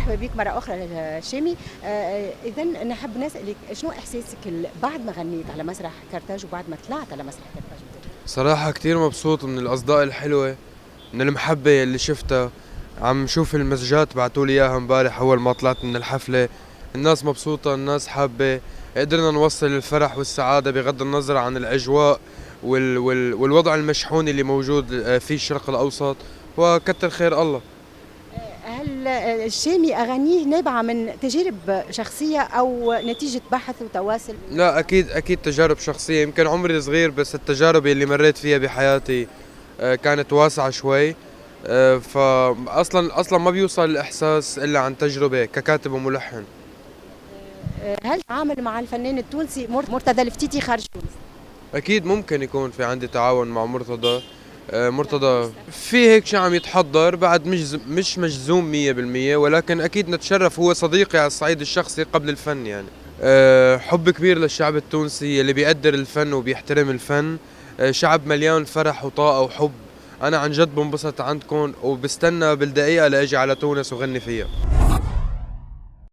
مرحبا بك مرة أخرى شامي. إذا نحب نسألك شنو إحساسك بعد ما غنيت على مسرح كرتاج وبعد ما طلعت على مسرح كرتاج؟ صراحة كتير مبسوط من الأصداء الحلوة، من المحبة اللي شفتها. عم شوف المسجات بعتولي إياها امبارح أول ما طلعت من الحفلة. الناس مبسوطة، الناس حابة. قدرنا نوصل الفرح والسعادة بغض النظر عن الأجواء والوضع المشحون اللي موجود في الشرق الأوسط، وكتر خير الله. هل الشامي أغانيه نابعة من تجارب شخصية أو نتيجة بحث وتواصل؟ لا، أكيد تجارب شخصية. يمكن عمري صغير بس التجارب اللي مريت فيها بحياتي كانت واسعة شوي. فاصلا ما بيوصل الاحساس الا عن تجربه ككاتب وملحن. هل تعامل مع الفنان التونسي مرتضى الفتيتي خارج تونس؟ اكيد ممكن يكون في عندي تعاون مع مرتضى. مرتضى في هيك شيء عم يتحضر بعد، مش مجزوم 100%، ولكن اكيد نتشرف. هو صديقي على الصعيد الشخصي قبل الفن يعني. حب كبير للشعب التونسي اللي بيقدر الفن وبيحترم الفن. شعب مليان فرح وطاقة وحب. انا عن جد بنبسط عندكم وبستنى بالدقيقة لاجي على تونس وغني فيها.